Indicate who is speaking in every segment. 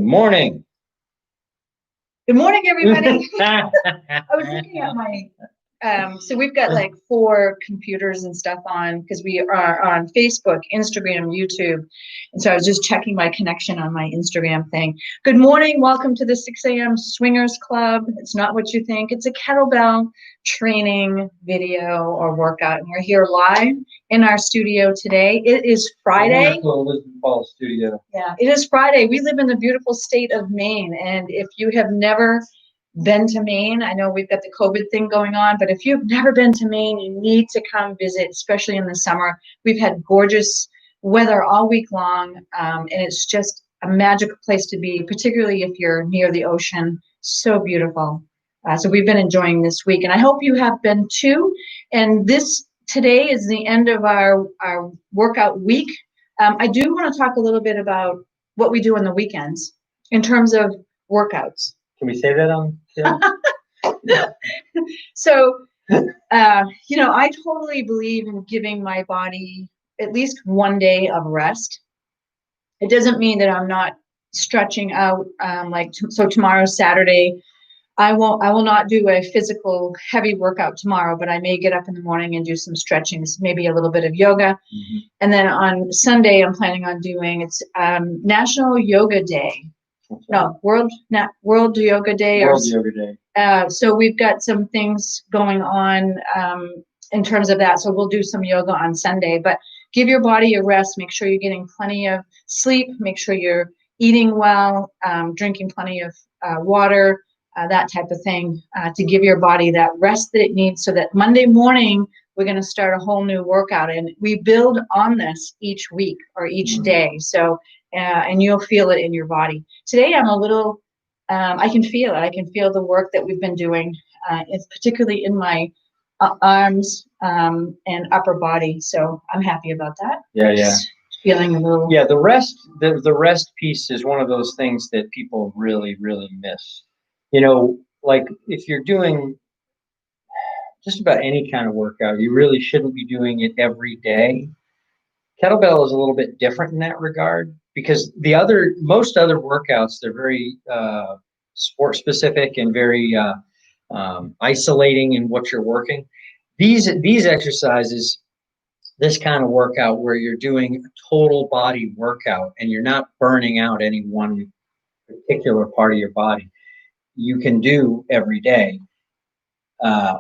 Speaker 1: morning.
Speaker 2: Good morning, everybody. I was looking at my, so we've got like 4 computers and stuff on because we are on Facebook, Instagram, YouTube. And so I was just checking my connection on my Instagram thing. Good morning. Welcome to the 6 a.m. Swingers Club. It's not what you think. It's a kettlebell training video or workout. And we're here live in our studio today. It is Friday.
Speaker 1: Studio.
Speaker 2: Yeah, it is Friday. We live in the beautiful state of Maine. And if you have never been to Maine, I know we've got the COVID thing going on, but if you've never been to Maine, you need to come visit, especially in the summer. We've had gorgeous weather all week long, and it's just a magical place to be, particularly if you're near the ocean. So beautiful. So we've been enjoying this week, and I hope you have been too. And today is the end of our workout week. I do want to talk a little bit about what we do on the weekends in terms of workouts.
Speaker 1: Can we say that on film?
Speaker 2: So, I totally believe in giving my body at least one day of rest. It doesn't mean that I'm not stretching out. So tomorrow's Saturday. I will not do a physical heavy workout tomorrow, but I may get up in the morning and do some stretching, maybe a little bit of yoga. Mm-hmm. And then on Sunday, I'm planning on doing, it's National Yoga Day. No, World Yoga Day.
Speaker 1: Yoga Day.
Speaker 2: So we've got some things going on in terms of that. So we'll do some yoga on Sunday, but give your body a rest. Make sure you're getting plenty of sleep. Make sure you're eating well, drinking plenty of water. That type of thing to give your body that rest that it needs so that Monday morning we're going to start a whole new workout, and we build on this each week or each day. So and you'll feel it in your body. Today I'm a little I can feel it. I can feel the work that we've been doing. It's particularly in my arms and upper body. So I'm happy about that.
Speaker 1: Yeah.
Speaker 2: Feeling a little.
Speaker 1: Yeah, the rest piece is one of those things that people really, really miss. Like if you're doing just about any kind of workout, you really shouldn't be doing it every day. Kettlebell is a little bit different in that regard because most other workouts, they're very sport specific and very isolating in what you're working. These exercises, this kind of workout where you're doing a total body workout and you're not burning out any one particular part of your body, you can do every day,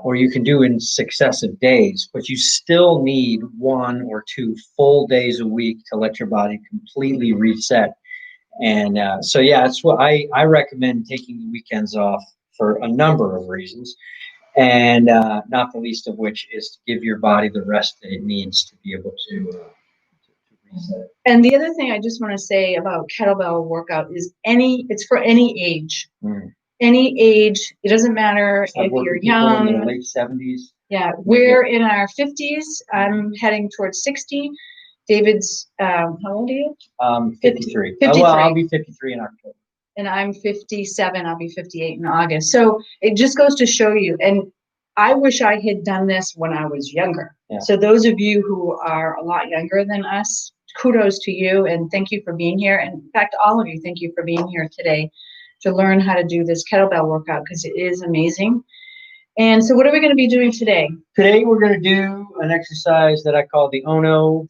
Speaker 1: or you can do in successive days, but you still need 1 or 2 full days a week to let your body completely reset. And it's what I recommend taking the weekends off for a number of reasons, and not the least of which is to give your body the rest that it needs to be able to reset.
Speaker 2: And the other thing I just want to say about kettlebell workout is it's for any age. Any age, it doesn't matter if you're young.
Speaker 1: In their late 70s.
Speaker 2: Yeah, we're in our 50s. I'm heading towards 60. David's, how old are you?
Speaker 1: 53.
Speaker 2: 53.
Speaker 1: Oh, well, I'll be 53 in October.
Speaker 2: And I'm 57. I'll be 58 in August. So it just goes to show you. And I wish I had done this when I was younger. Yeah. So those of you who are a lot younger than us, kudos to you and thank you for being here. And in fact, all of you, thank you for being here today to learn how to do this kettlebell workout because it is amazing. And so what are we going to be doing today?
Speaker 1: Today we're going to do an exercise that I call the Ono,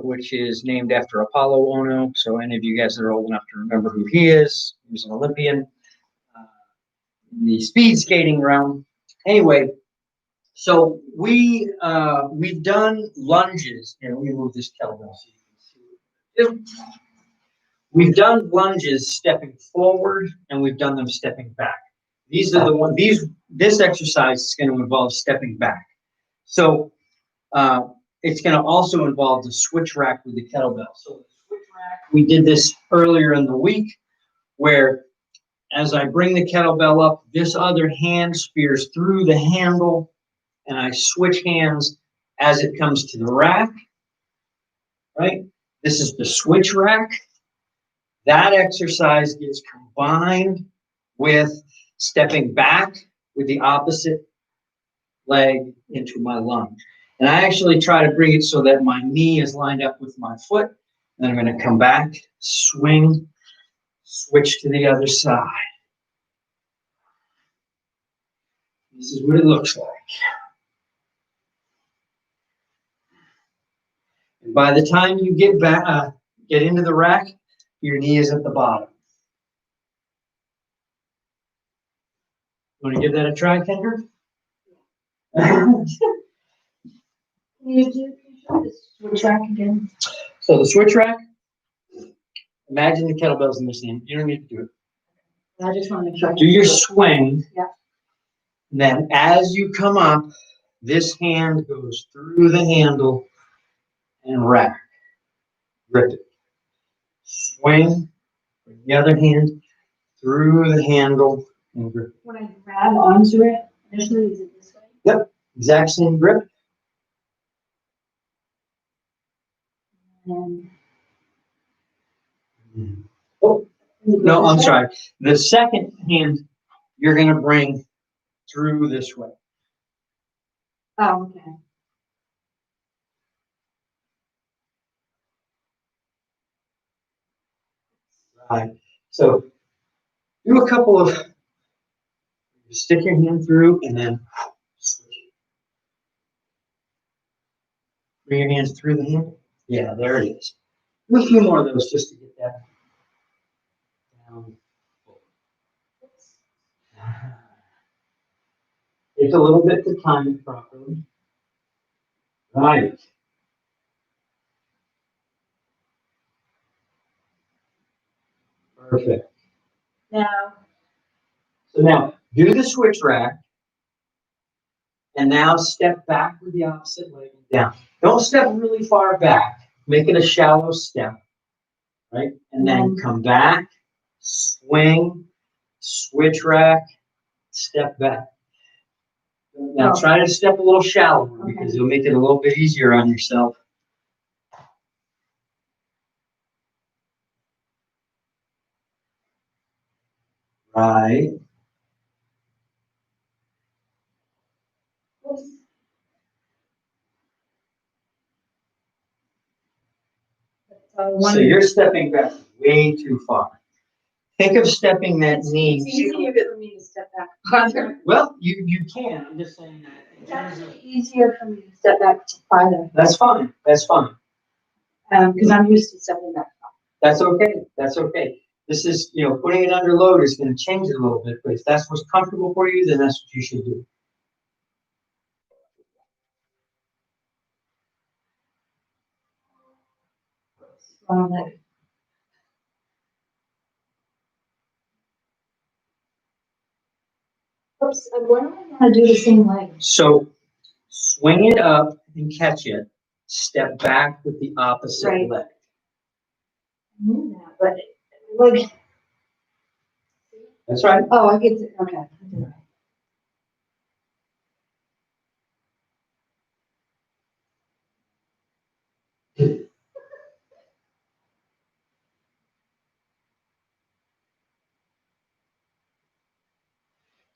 Speaker 1: which is named after Apollo Ono. So any of you guys that are old enough to remember who he is, he was an Olympian in the speed skating realm. Anyway, so we've done lunges. Here, let me move this kettlebell so you can see it. We've done lunges stepping forward, and we've done them stepping back. These are the ones. This exercise is going to involve stepping back. So it's going to also involve the switch rack with the kettlebell. So the switch rack, we did this earlier in the week, where as I bring the kettlebell up, this other hand spears through the handle, and I switch hands as it comes to the rack. Right? This is the switch rack. That exercise gets combined with stepping back with the opposite leg into my lunge. And I actually try to bring it so that my knee is lined up with my foot. And then I'm going to come back, swing, Switch to the other side. This is what it looks like. And by the time you get back, get into the rack, your knee is at the bottom. Want to give that a try, Kendra?
Speaker 2: Can you show the switch rack again?
Speaker 1: So the switch rack, imagine the kettlebells in this hand. You don't need to do it.
Speaker 2: I just want to make sure.
Speaker 1: Do your swing.
Speaker 2: Yeah.
Speaker 1: And then as you come up, this hand goes through the handle and rack. Grip it. Swing. Bring the other hand through the handle and grip.
Speaker 2: When I grab onto it, initially, is it this way?
Speaker 1: Yep. Exact same grip.
Speaker 2: And
Speaker 1: Oh, no, I'm sorry. The second hand you're going to bring through this way.
Speaker 2: Oh, okay.
Speaker 1: Right. So do a couple of, stick your hand through and then switch it. Bring your hands through the handle. Yeah, there it is. Do a few more of those just to get that down. Takes a little bit to time it properly. Right. Perfect.
Speaker 2: Now,
Speaker 1: So now do the switch rack and now step back with the opposite leg down. Don't step really far back. Make it a shallow step. Right? And then come back, swing, switch rack, step back. Now try to step a little shallower because you'll make it a little bit easier on yourself. Right. So you're stepping back way too far. Think of stepping that knee.
Speaker 2: It's easier for me to step back farther.
Speaker 1: Well, you can. I'm just saying that.
Speaker 2: It's actually easier for me to step back farther.
Speaker 1: That's fine. That's fine.
Speaker 2: Because I'm used to stepping back.
Speaker 1: That's okay. That's okay. This is, putting it under load is going to change it a little bit, but if that's what's comfortable for you, then that's what you should do.
Speaker 2: Oops, why don't I want to do the same leg?
Speaker 1: So swing it up and catch it. Step back with the opposite leg.
Speaker 2: I knew that, but like.
Speaker 1: That's right.
Speaker 2: Oh, I get it. Okay.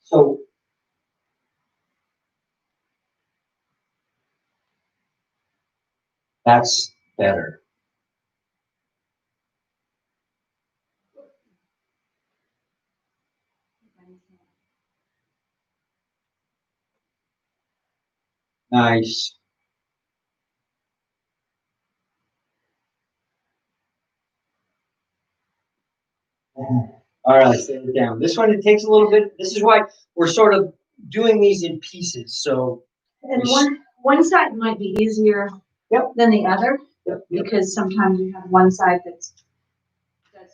Speaker 1: So that's better. Nice. All right, set it down. This one, it takes a little bit. This is why we're sort of doing these in pieces. So,
Speaker 2: and one side might be easier than the other because sometimes you have one side that's better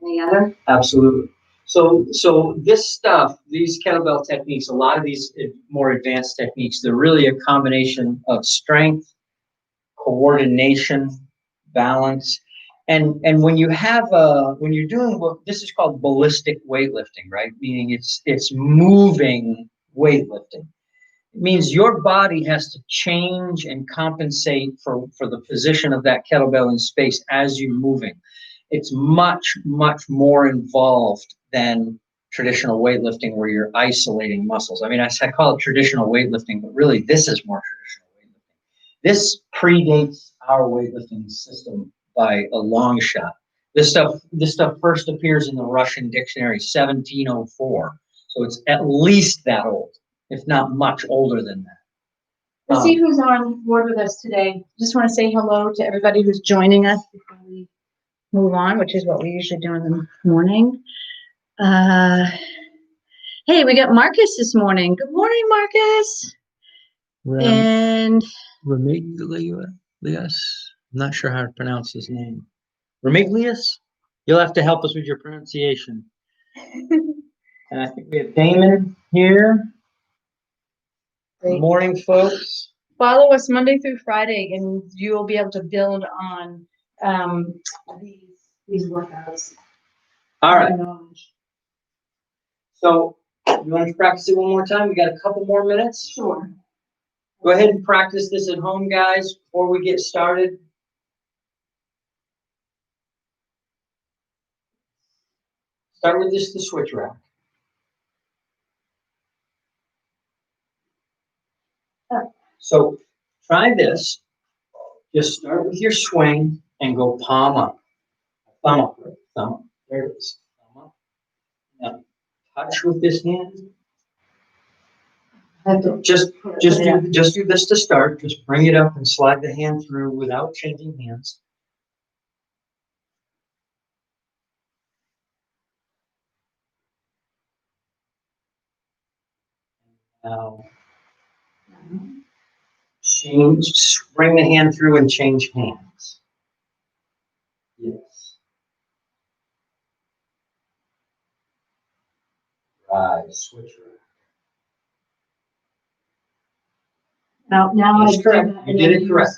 Speaker 2: than the other.
Speaker 1: Absolutely. So this stuff, these kettlebell techniques, a lot of these more advanced techniques, they're really a combination of strength, coordination, balance. And when you have when you're doing what this is called ballistic weightlifting, right? Meaning it's moving weightlifting. It means your body has to change and compensate for the position of that kettlebell in space as you're moving. It's much, much more involved than traditional weightlifting where you're isolating muscles. I mean, I call it traditional weightlifting, but really this is more traditional weightlifting. This predates our weightlifting system by a long shot. This stuff first appears in the Russian dictionary 1704. So it's at least that old, if not much older than that.
Speaker 2: Let's see who's on board with us today. Just want to say hello to everybody who's joining us before we move on, which is what we usually do in the morning. Hey, we got Marcus this morning. Good morning, Marcus. And
Speaker 1: Remiglius? I'm not sure how to pronounce his name. Remiglius? You'll have to help us with your pronunciation. And I think we have Damon here. Good morning, folks.
Speaker 2: Follow us Monday through Friday, and you will be able to build on these workouts.
Speaker 1: All right. So, you want to practice it one more time? We got a couple more minutes.
Speaker 2: Sure.
Speaker 1: Go ahead and practice this at home, guys, before we get started. Start with just the switch rack. So try this. Just start with your swing and go palm up. Thumb up, right? Thumb up. There it is. Thumb up. Now touch with this hand. Just do this to start. Just bring it up and slide the hand through without changing hands. Now, bring the hand through and change hands. Yes. Right, switch around.
Speaker 2: Now
Speaker 1: That's correct. You did it correct.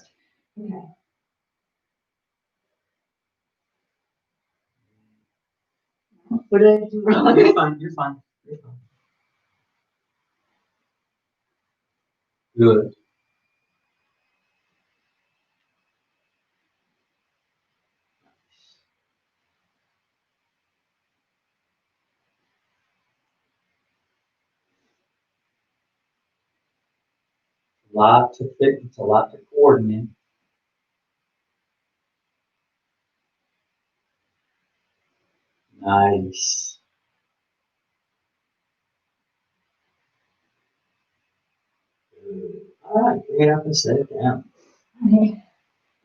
Speaker 2: Okay. What did I do wrong?
Speaker 1: You're fine. You're fine. You're fine. Good. A lot to fit. It's a lot to coordinate. Nice. Good. All right, bring it up and set it down.
Speaker 2: Okay.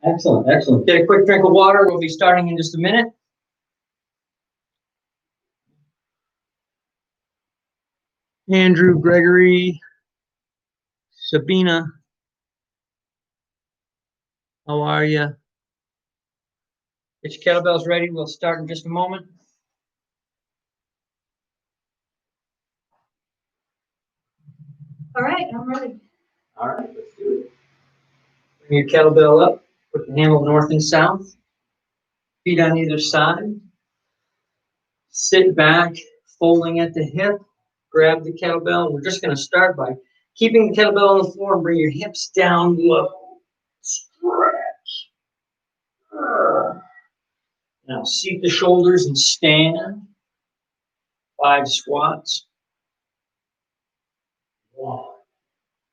Speaker 1: Excellent, excellent. Get a quick drink of water. We'll be starting in just a minute. Andrew, Gregory, Sabina, how are you? Get your kettlebells ready. We'll start in just a moment.
Speaker 2: All right, I'm ready.
Speaker 1: All right, let's do it. Bring your kettlebell up. Put the handle north and south. Feet on either side. Sit back, folding at the hip. Grab the kettlebell. We're just going to start by keeping the kettlebell on the floor and bring your hips down low. Stretch. Now seat the shoulders and stand. 5 squats. 1.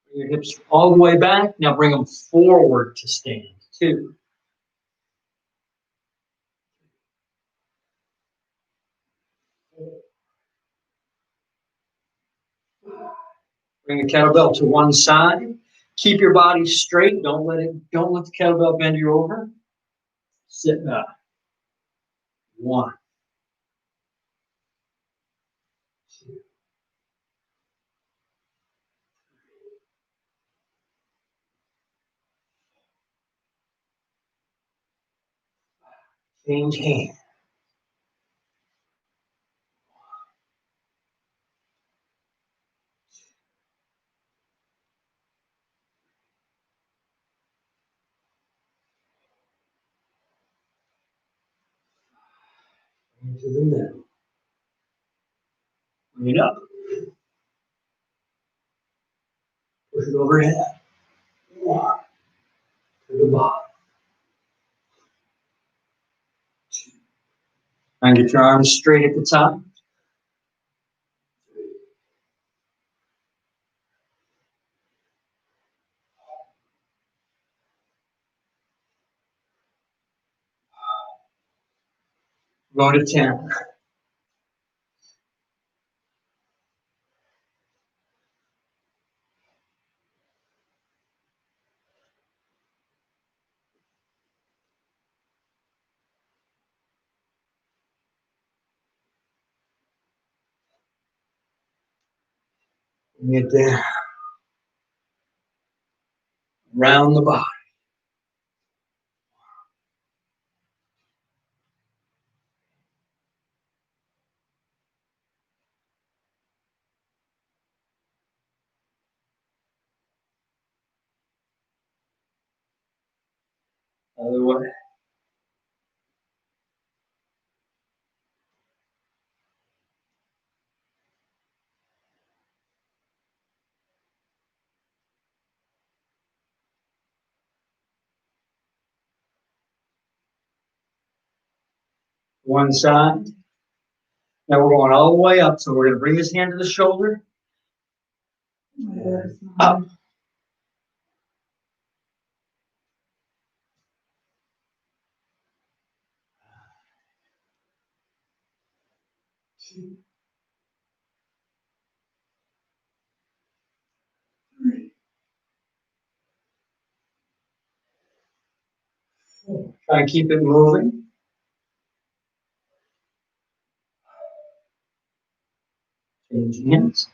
Speaker 1: Bring your hips all the way back. Now bring them forward to stand. 2. Bring the kettlebell to one side. Keep your body straight. Don't let the kettlebell bend you over. Sit back. 1. 2. Change hands. Into the middle. Bring it up. Push it overhead. 1. To the bottom. 2. And get your arms straight at the top. 3. Go to 10. Bring it down. Round the body. Other way. One side. Now we're going all the way up. So we're going to bring this hand to the shoulder. Up. Two, three, four. Try and keep it moving. Change hands.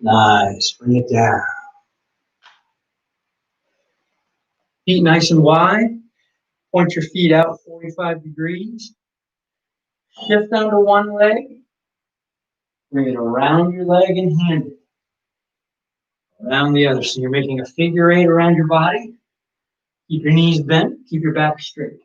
Speaker 1: Nice. Bring it down. Feet nice and wide. Point your feet out 45 degrees. Shift onto one leg. Bring it around your leg and hand it. Around the other. So you're making a figure eight around your body. Keep your knees bent. Keep your back straight.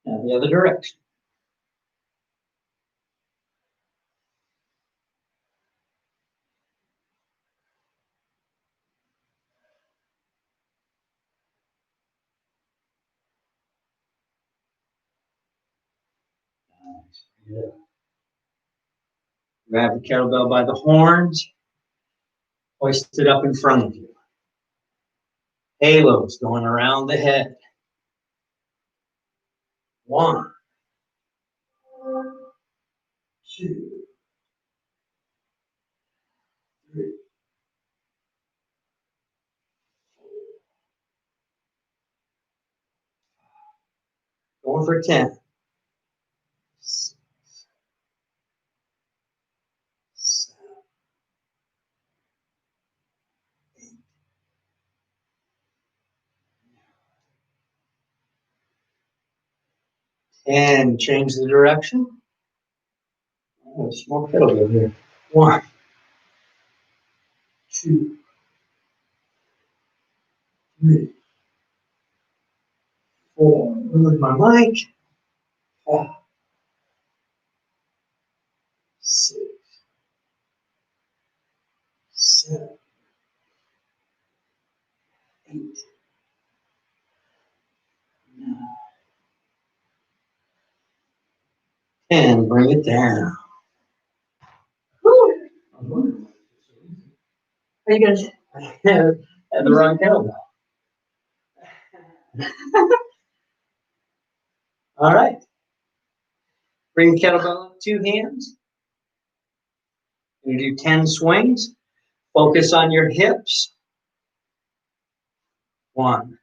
Speaker 1: Now the other direction. Nice. Yeah. Grab the kettlebell by the horns. Hoist it up in front of you. Halos going around the head. 1, 2, 3. Going for 10. 6, 7, 8. And change the direction. Oh, small kettlebell here. 1, 2, 3, 4. Move my mic. 5, 6, 7, 8, 9, 10. Bring it down. Woo. Are you gonna had the wrong kettlebell? All right. Bring the kettlebell up 2 hands. You're gonna do 10 swings. Focus on your hips. 1,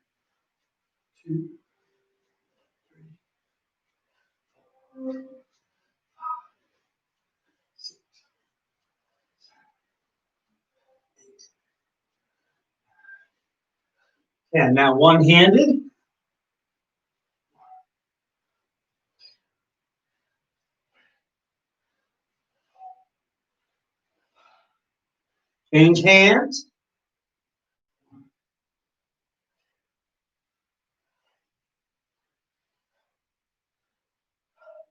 Speaker 1: 2, 3, 4, 6, 7, 8, 10. Now one-handed. Change hands.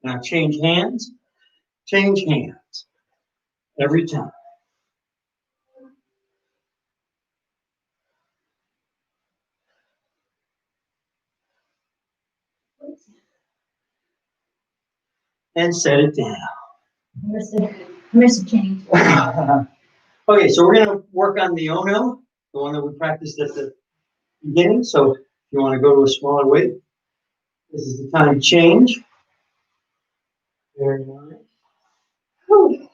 Speaker 1: Now change hands. Change hands. Every time. And set it down.
Speaker 2: Miss a change.
Speaker 1: Okay, so we're going to work on the Ono, the one that we practiced at the beginning. So if you want to go to a smaller weight, this is the time to change. Very nice. Whew.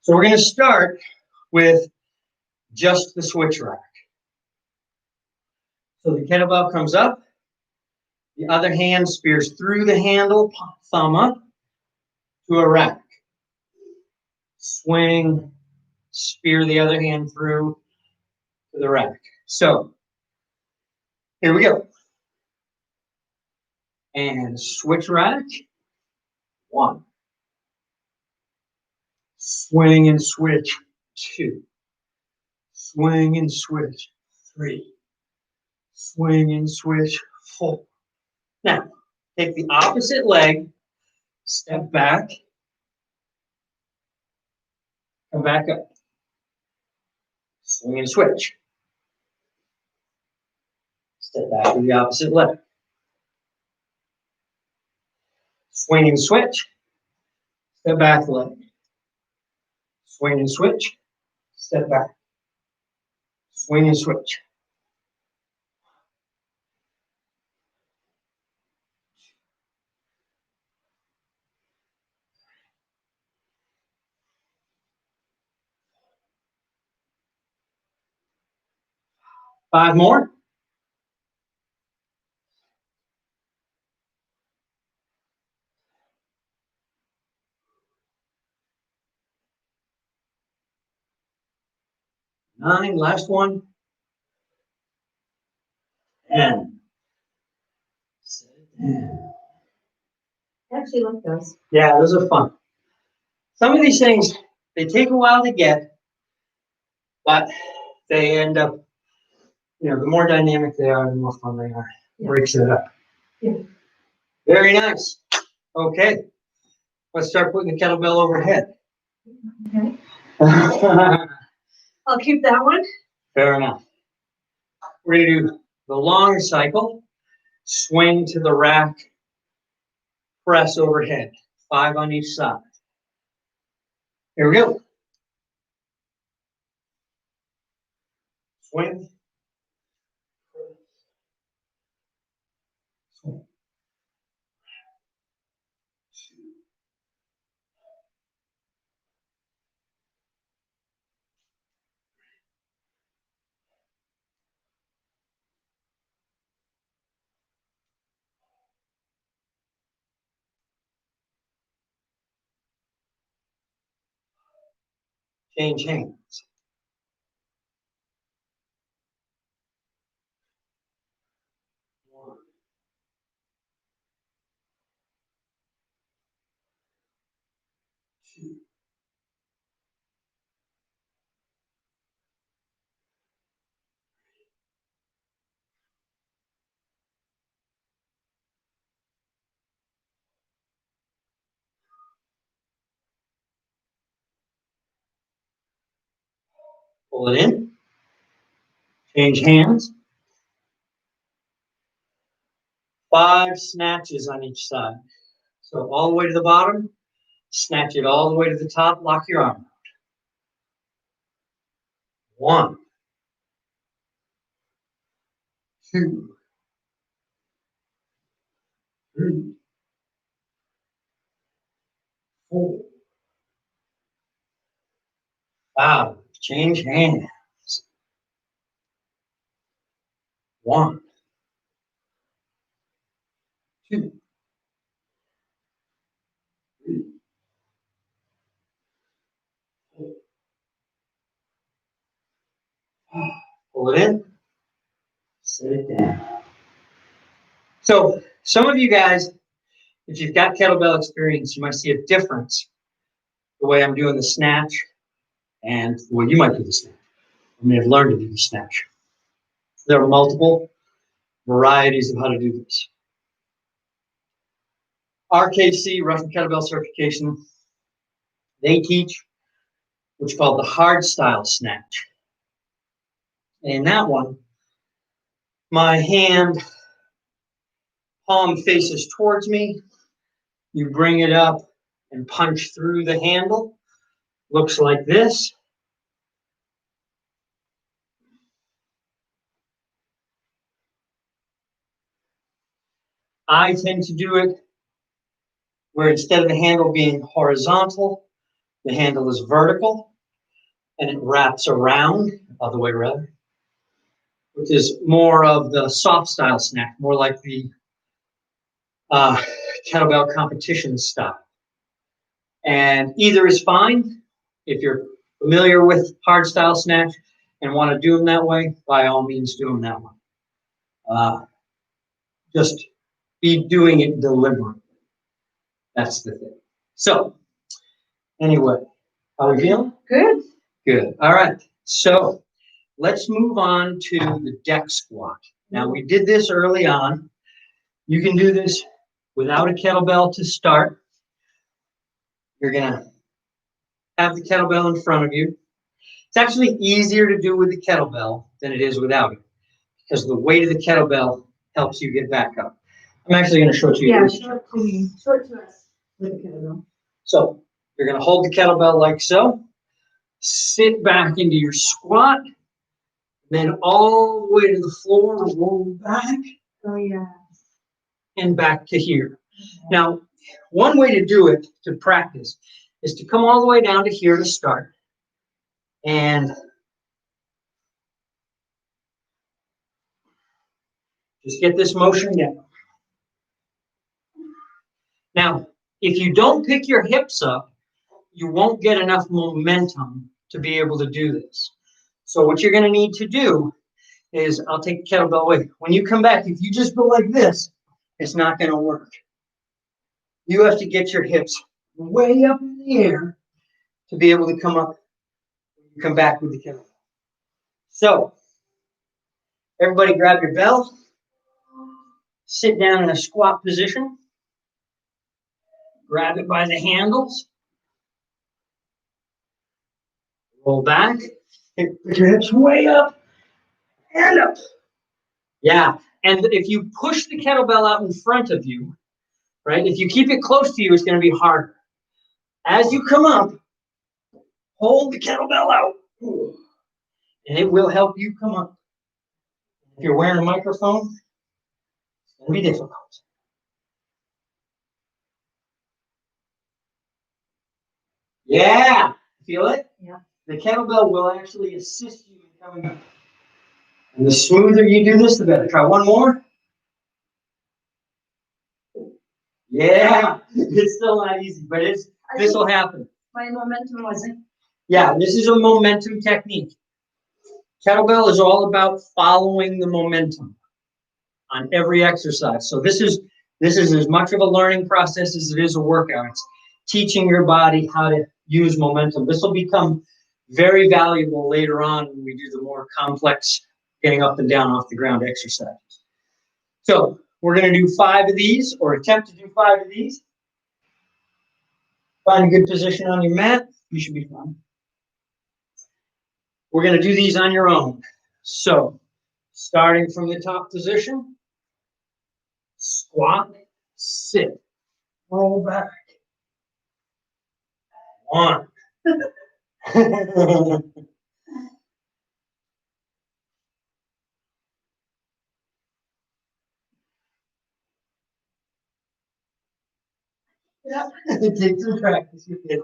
Speaker 1: So we're going to start with just the switch rack. So the kettlebell comes up, the other hand spears through the handle, thumb up to a rack. Swing, spear the other hand through to the rack. So here we go. And switch rack. 1. Swing and switch. 2. Swing and switch. 3. Swing and switch. 4. Now, take the opposite leg, step back, come back up. Swing and switch. Step back with the opposite leg. Swing and switch. Step back leg. Swing and switch. Step back. Swing and switch. Five more. Nine, last one. 10.
Speaker 2: I actually like those.
Speaker 1: Yeah, those are fun. Some of these things, they take a while to get, but they end up, the more dynamic they are, the more fun they are.
Speaker 2: Yeah.
Speaker 1: Breaks it up.
Speaker 2: Yeah.
Speaker 1: Very nice. Okay. Let's start putting the kettlebell overhead.
Speaker 2: Okay. I'll keep that one.
Speaker 1: Fair enough. We're going to do the long cycle, swing to the rack, press overhead. 5 on each side. Here we go. Swing. Swing. 2. Change hands. 1. 2. Pull it in. Change hands. 5 snatches on each side. So all the way to the bottom, snatch it all the way to the top, lock your arm out. 1. 2. 3. 4. 5. Change hands. 1. 2. 3. 4. 5. Pull it in. Set it down. So some of you guys, if you've got kettlebell experience, you might see a difference the way I'm doing the snatch and the way you might do the snatch. I may have learned to do the snatch. There are multiple varieties of how to do this. RKC, Russian Kettlebell Certification, they teach what's called the hard style snatch. And in that one, my hand palm faces towards me. You bring it up and punch through the handle. Looks like this. I tend to do it where instead of the handle being horizontal, the handle is vertical and it wraps around, other way rather, which is more of the soft style snatch, more like the kettlebell competition style. And either is fine. If you're familiar with hard style snatch and want to do them that way, by all means do them that way. Just be doing it deliberately. That's the thing. So, anyway, how are we feeling?
Speaker 2: Good.
Speaker 1: Good. All right. So, let's move on to the deck squat. Now, we did this early on. You can do this without a kettlebell to start. You're going to have the kettlebell in front of you. It's actually easier to do with the kettlebell than it is without it because the weight of the kettlebell helps you get back up. I'm actually going to show it to you.
Speaker 2: Yeah, show it to me. Show it to us with the kettlebell.
Speaker 1: So you're going to hold the kettlebell like so. Sit back into your squat. Then all the way to the floor, roll back.
Speaker 2: Oh, yeah.
Speaker 1: And back to here. Okay. Now, one way to do it, to practice, is to come all the way down to here to start. And just get this motion down. Now, if you don't pick your hips up, you won't get enough momentum to be able to do this. So what you're going to need to do is, I'll take the kettlebell away. When you come back, if you just go like this, it's not going to work. You have to get your hips way up in the air to be able to come up and come back with the kettlebell. So, everybody grab your bell, sit down in a squat position, grab it by the handles, roll back, put your hips way up, and up. Yeah, and if you push the kettlebell out in front of you, right, if you keep it close to you, it's going to be harder. As you come up, hold the kettlebell out, and it will help you come up. If you're wearing a microphone, it's going to be difficult. Yeah, feel it?
Speaker 2: Yeah.
Speaker 1: The kettlebell will actually assist you in coming up. And the smoother you do this, the better. Try one more. Yeah, it's still not easy, but this will happen.
Speaker 2: My momentum wasn't.
Speaker 1: Yeah, this is a momentum technique. Kettlebell is all about following the momentum on every exercise. So this is as much of a learning process as it is a workout. It's teaching your body how to use momentum. This will become very valuable later on when we do the more complex getting up and down off the ground exercises. So we're going to do 5 of these, or attempt to do 5 of these. Find a good position on your mat. You should be fine. We're going to do these on your own. So, starting from the top position, squat, sit, roll back. 1. Yep. Take some practice with it.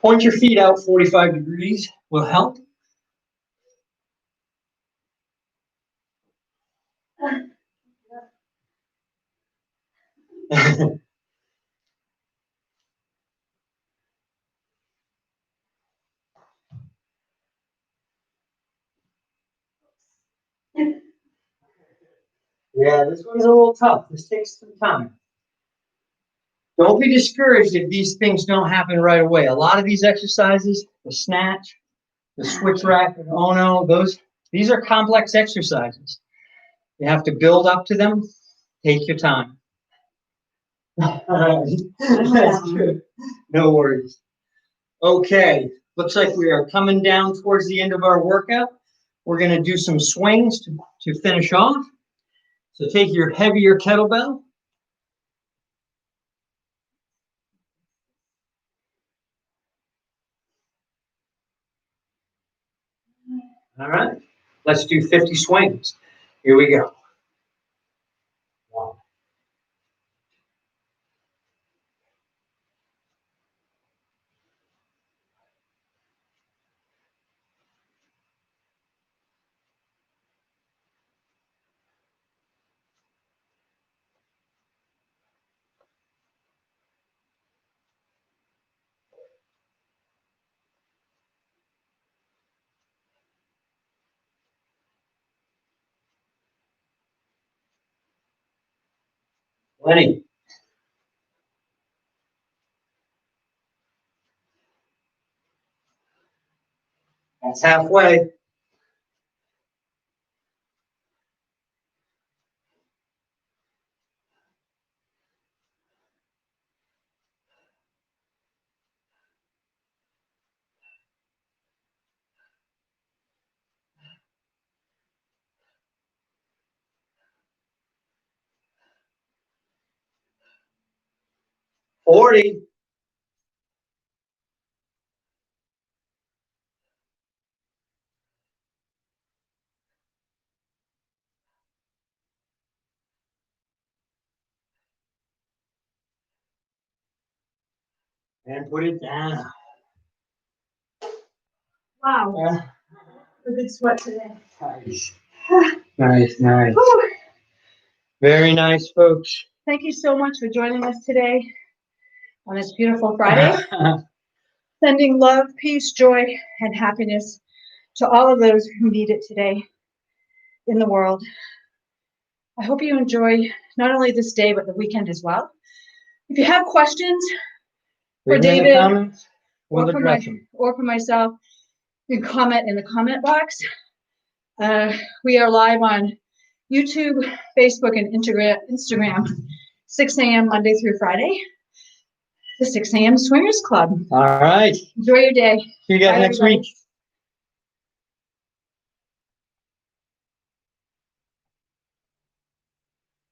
Speaker 1: Point your feet out 45 degrees will help. Yeah, this one's a little tough. This takes some time. Don't be discouraged if these things don't happen right away. A lot of these exercises, the snatch, the switch rack and Ono, these are complex exercises. You have to build up to them. Take your time. That's good. No worries. Okay, looks like we are coming down towards the end of our workout. We're going to do some swings to finish off. So take your heavier kettlebell. All right, let's do 50 swings. Here we go. 1, 20. That's halfway. 40. And put it down.
Speaker 2: Wow. A good sweat today.
Speaker 1: Nice. Nice. Very nice, folks.
Speaker 2: Thank you so much for joining us today on this beautiful Friday. Sending love, peace, joy, and happiness to all of those who need it today in the world. I hope you enjoy not only this day, but the weekend as well. If you have questions for David
Speaker 1: We'll address them.
Speaker 2: or for myself, you can comment in the comment box. We are live on YouTube, Facebook, and Instagram, 6 a.m. Monday through Friday. The 6 a.m. Swingers Club.
Speaker 1: All right.
Speaker 2: Enjoy your day.
Speaker 1: See you guys next week.